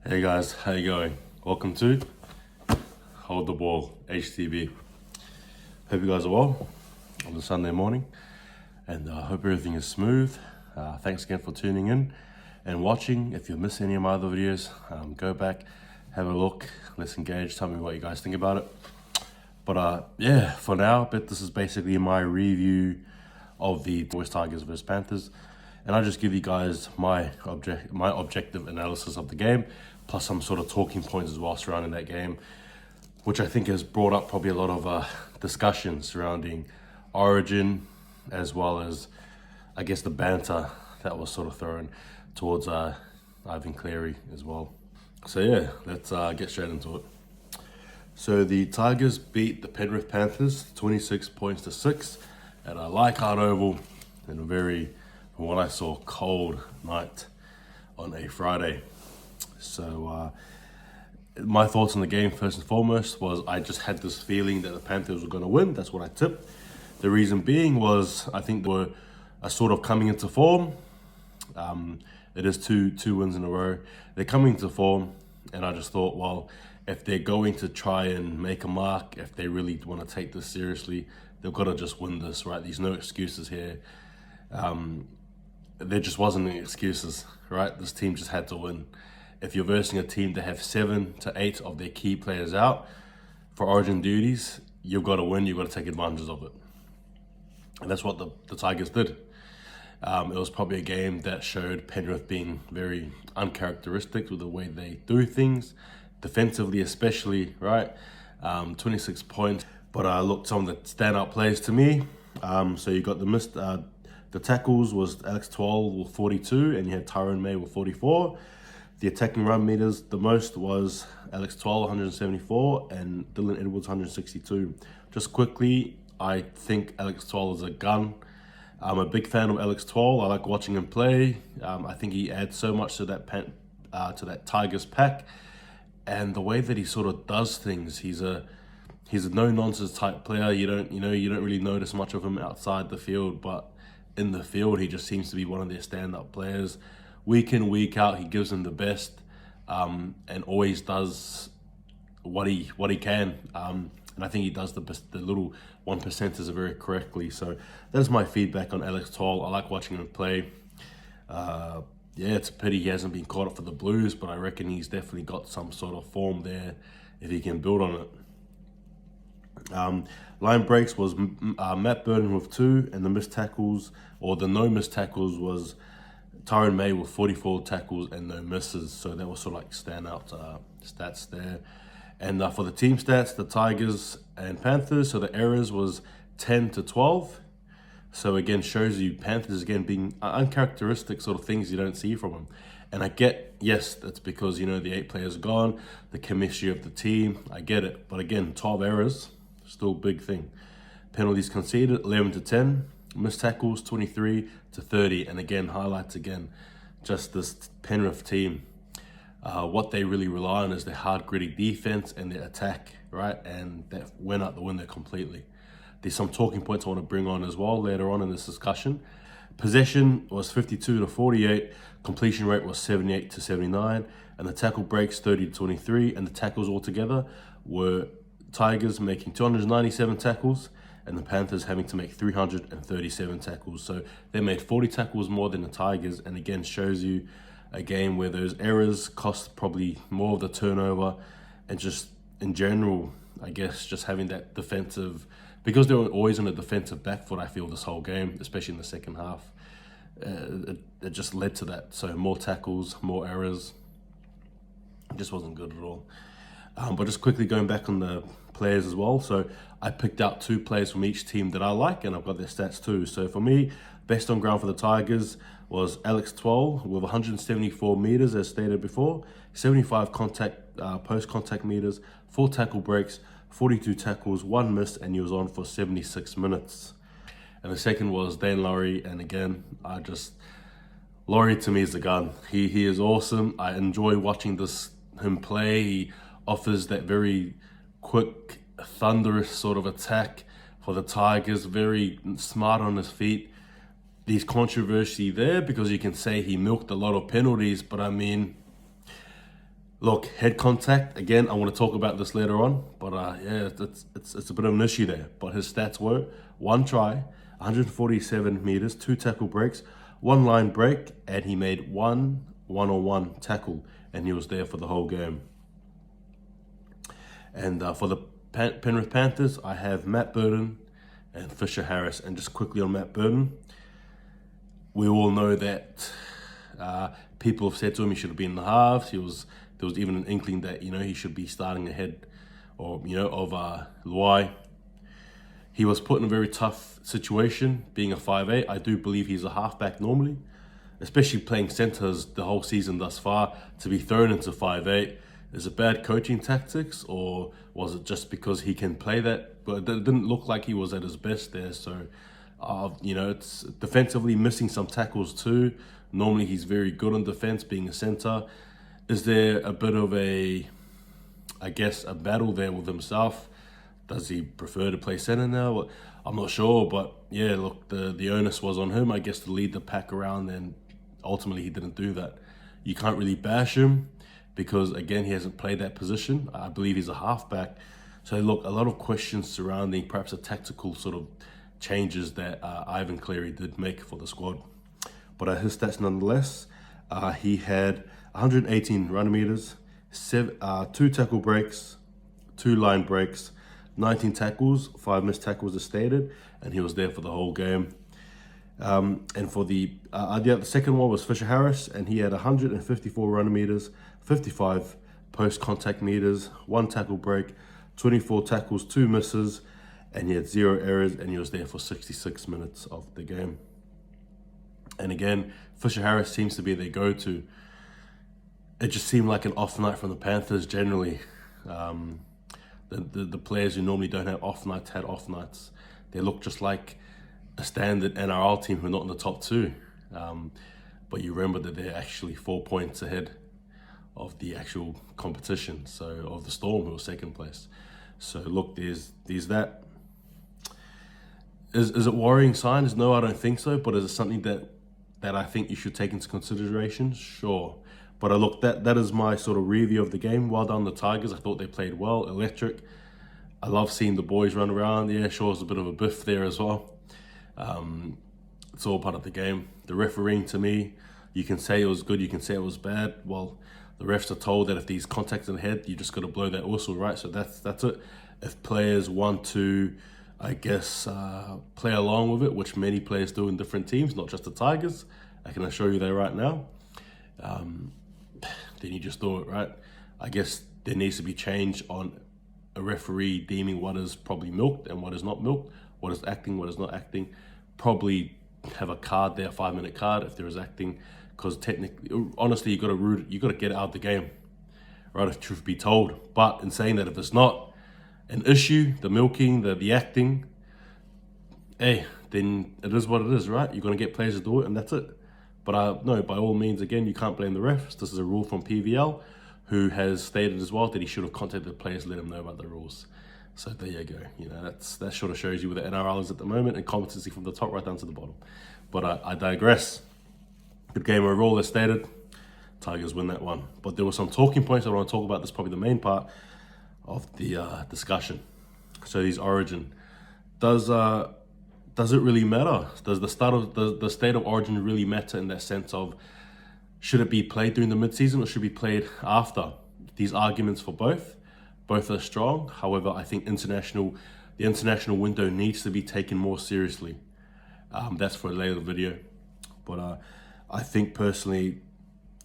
Hey guys, how you going? Welcome to Hold the Ball HTB. Hope you guys are well on the Sunday morning, and hope everything is smooth. Thanks again for tuning in and watching. If you miss any of my other videos, go back, have a look, let's engage, tell me what you guys think about it. But yeah, for now, this is basically my review of the Boys Tigers versus Panthers, and I'll just give you guys my objective analysis of the game, plus some sort of talking points as well surrounding that game, which I think has brought up probably a lot of discussion surrounding Origin, as well as, I guess, the banter that was sort of thrown towards Ivan Cleary as well. So yeah, let's get straight into it. So the Tigers beat the Penrith Panthers 26 points to 6 at a Leichhardt Oval in a very, from what I saw, cold night on a Friday. So my thoughts on the game, first and foremost, was I just had this feeling that the Panthers were going to win. That's what I tipped. The reason being was I think they were sort of coming into form. It is two wins in a row. They're coming into form, and I just thought, well, if they're going to try and make a mark, if they really want to take this seriously, they've got to just win this, right? There's no excuses here. There just wasn't any excuses, right? This team just had to win. If you're versing a team that have 7 to 8 of their key players out for Origin duties, you've got to win, you've got to take advantage of it. And that's what the Tigers did. It was probably a game that showed Penrith being very uncharacteristic with the way they do things, defensively especially, right? 26 points. But look, some of the standout plays to me. So you got the tackles was Alex Twal with 42, and you had Tyrone May with 44. The attacking run meters, the most was Alex Twal, 174, and Dylan Edwards, 162. Just quickly, I think Alex Twal is a gun. I'm a big fan of Alex Twal. I like watching him play. I think he adds so much to that Tigers pack, and the way that he sort of does things, he's a no-nonsense type player. You don't really notice much of him outside the field, but in the field, he just seems to be one of their stand-up players. Week in, week out, he gives them the best, and always does what he can. And I think he does the little 1%ers very correctly. So that is my feedback on Alex Twal. I like watching him play. Yeah, it's a pity he hasn't been caught up for the Blues, but I reckon he's definitely got some sort of form there if he can build on it. Line breaks was Matt Burton with 2, and the missed tackles, or the no missed tackles, was Tyrone May with 44 tackles and no misses. So that was sort of like standout stats there. And for the team stats, the Tigers and Panthers, so the errors was 10 to 12. So again, shows you Panthers again being uncharacteristic sort of things you don't see from them. And I get, yes, that's because, the 8 players are gone, the chemistry of the team, I get it. But again, 12 errors, still a big thing. Penalties conceded, 11 to 10. Missed tackles, 23 to 30. And again, highlights again, just this Penrith team. What they really rely on is their hard, gritty defense and their attack, right? And that went out the window completely. There's some talking points I want to bring on as well later on in this discussion. Possession was 52 to 48. Completion rate was 78 to 79. And the tackle breaks 30 to 23. And the tackles altogether were Tigers making 297 tackles and the Panthers having to make 337 tackles. So they made 40 tackles more than the Tigers, and again shows you a game where those errors cost probably more of the turnover, and just in general, I guess, just having that defensive, because they were always on a defensive back foot, I feel, this whole game, especially in the second half. It just led to that. So more tackles, more errors. It just wasn't good at all. But just quickly going back on the players as well. So I picked out 2 players from each team that I like, and I've got their stats too. So for me, best on ground for the Tigers was Alex Twal with 174 meters, as stated before, 75 post-contact meters, 4 tackle breaks, 42 tackles, 1 miss, and he was on for 76 minutes. And the second was Dan Laurie, and again, Laurie to me is a gun. He is awesome. I enjoy watching him play. He offers that very quick, thunderous sort of attack for the Tigers, very smart on his feet. There's controversy there because you can say he milked a lot of penalties, but I mean, Look, head contact, again, I want to talk about this later on, but yeah, it's a bit of an issue there. But his stats were 1 try, 147 meters, 2 tackle breaks, 1 line break, and he made 1 one-on-one tackle, and he was there for the whole game. And for the Penrith Panthers, I have Matt Burton and Fisher Harris. And just quickly on Matt Burton, we all know that people have said to him he should have been in the halves. There was even an inkling that he should be starting ahead, or of Luai. He was put in a very tough situation, being a 5'8". I do believe he's a halfback normally, especially playing centres the whole season thus far. To be thrown into 5'8", is it bad coaching tactics, or was it just because he can play that? But it didn't look like he was at his best there. So, it's defensively missing some tackles too. Normally he's very good on defense, being a centre. Is there a bit of a battle there with himself? Does he prefer to play centre now? I'm not sure, but yeah, look, the onus was on him, I guess, to lead the pack around, and ultimately he didn't do that. You can't really bash him because, again, he hasn't played that position. I believe he's a halfback. So look, a lot of questions surrounding perhaps a tactical sort of changes that Ivan Cleary did make for the squad. But his stats nonetheless, he had 118 run meters, 2 tackle breaks, 2 line breaks, 19 tackles, 5 missed tackles as stated, and he was there for the whole game. And for the second one was Fisher Harris, and he had 154 run meters, 55 post-contact meters, 1 tackle break, 24 tackles, 2 misses, and he had 0 errors, and he was there for 66 minutes of the game. And again, Fisher Harris seems to be their go-to. It just seemed like an off night from the Panthers generally. The players who normally don't have off nights had off nights. They look just like a standard NRL team who are not in the top 2. But you remember that they're actually 4 points ahead of the actual competition, so of the Storm, who was second place. So look, there's that. Is it worrying signs? No, I don't think so. But is it something that I think you should take into consideration? Sure. But look, that is my sort of review of the game. Well done, the Tigers. I thought they played well, electric. I love seeing the boys run around. Yeah, sure, it's a bit of a biff there as well. It's all part of the game. The refereeing, to me, you can say it was good, you can say it was bad. Well, the refs are told that if these contacts in the head, you just got to blow that whistle, right? So that's it. If players want to, I guess, play along with it, which many players do in different teams, not just the Tigers, I can assure you that right now, then you just do it, right? I guess there needs to be change on a referee deeming what is probably milked and what is not milked, what is acting, what is not acting. Probably have a card there, a 5-minute card if there is acting, because technically, honestly, you got to get it out of the game, right? If truth be told. But in saying that, if it's not an issue, the milking, the acting, hey, then it is what it is, right? You're going to get players to do it, and that's it. But no, by all means, again, you can't blame the refs. This is a rule from PVL, who has stated as well that he should have contacted the players to let them know about the rules. So there you go. That sort of shows you where the NRL is at the moment, and competency from the top right down to the bottom. But I digress. Good game overall, as stated. Tigers win that one. But there were some talking points I want to talk about. That's probably the main part of the discussion. So these Origin, does it really matter? Does the state of Origin really matter in that sense of, should it be played during the mid-season or should it be played after? These arguments for both are strong. However, I think the international window needs to be taken more seriously. That's for a later video. But I think personally,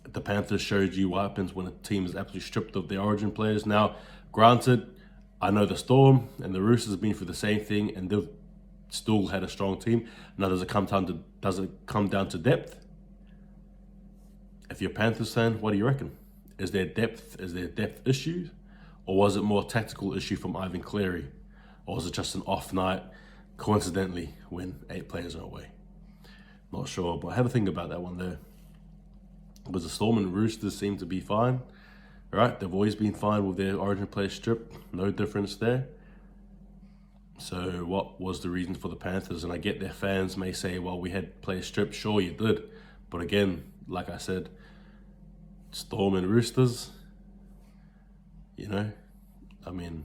the Panthers showed you what happens when a team is absolutely stripped of their Origin players. Now, granted, I know the Storm and the Roosters have been through the same thing, and they've still had a strong team. Now, does it come down to depth? If you're a Panthers fan, what do you reckon? Is there depth issues? Or was it more a tactical issue from Ivan Cleary? Or was it just an off night, coincidentally, when 8 players are away? Not sure, but have a think about that one there. Because the Storm and Roosters seem to be fine, right? They've always been fine with their Origin players stripped. No difference there. So what was the reason for the Panthers? And I get their fans may say, well, we had players stripped. Sure, you did. But again, like I said, Storm and Roosters, You know, I mean,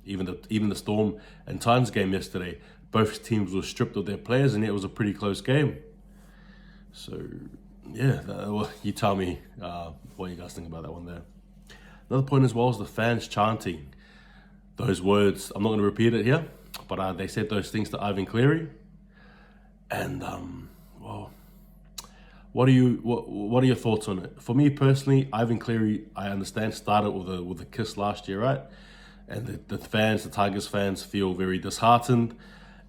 even the Storm and Titans game yesterday, both teams were stripped of their players, and it was a pretty close game. So, yeah, well, you tell me what you guys think about that one there. Another point as well is the fans chanting those words. I'm not going to repeat it here, but they said those things to Ivan Cleary. And, well, what are your thoughts on it? For me personally, Ivan Cleary, I understand, started with a kiss last year, right? And the fans, the Tigers fans, feel very disheartened,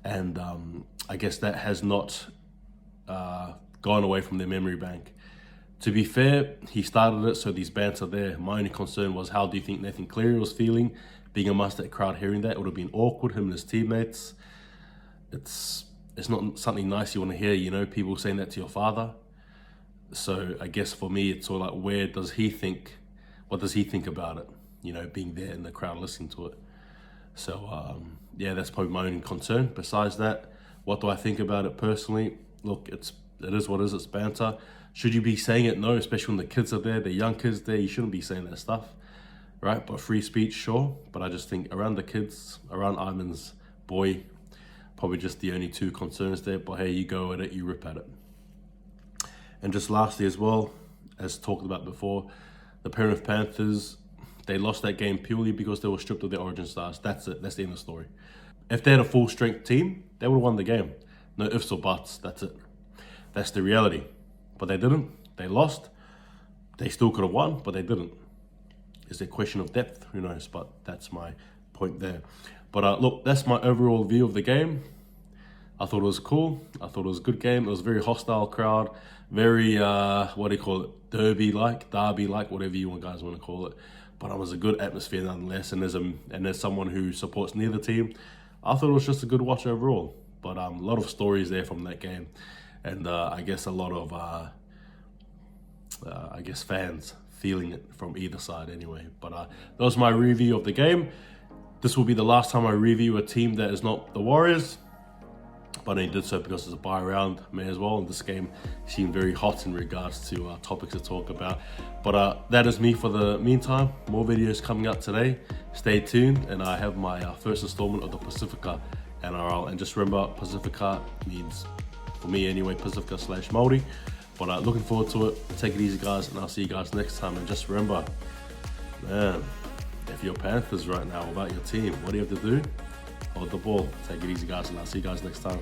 and I guess that has not gone away from their memory bank. To be fair, he started it, so these bants are there. My only concern was, how do you think Nathan Cleary was feeling, being amongst that crowd, hearing that? It would have been awkward, him and his teammates. It's not something nice you want to hear, you know, people saying that to your father. So I guess for me, it's all like, what does he think about it? You know, being there in the crowd listening to it. So yeah, that's probably my only concern. Besides that, what do I think about it personally? Look, it is what it is, it's banter. Should you be saying it? No, especially when the kids are there, the young kids there, you shouldn't be saying that stuff, right? But free speech, sure. But I just think around the kids, around Iman's boy, probably just the only two concerns there. But hey, you go at it, you rip at it. And just lastly as well, as talked about before, the Penrith Panthers, they lost that game purely because they were stripped of their origin stars. That's it. That's the end of the story. If they had a full strength team, they would have won the game. No ifs or buts. That's it. That's the reality. But they didn't. They lost. They still could have won, but they didn't. Is it a question of depth? Who knows? But that's my point there. But look, that's my overall view of the game. I thought it was cool. I thought it was a good game. It was a very hostile crowd. Very, what do you call it? Derby-like, whatever you guys want to call it. But it was a good atmosphere nonetheless. And as someone who supports neither team, I thought it was just a good watch overall. But a lot of stories there from that game. And I guess a lot of, fans feeling it from either side anyway. But that was my review of the game. This will be the last time I review a team that is not the Warriors. But I did so because it's a bye round, may as well. And this game seemed very hot in regards to topics to talk about. But that is me for the meantime. More videos coming up today. Stay tuned. And I have my first installment of the Pacifica NRL. And just remember, Pacifica means, for me anyway, Pacifica/Māori. But looking forward to it. Take it easy, guys. And I'll see you guys next time. And just remember, man, if you're Panthers right now, about your team, what do you have to do? Hold the ball. Take it easy, guys, and I'll see you guys next time.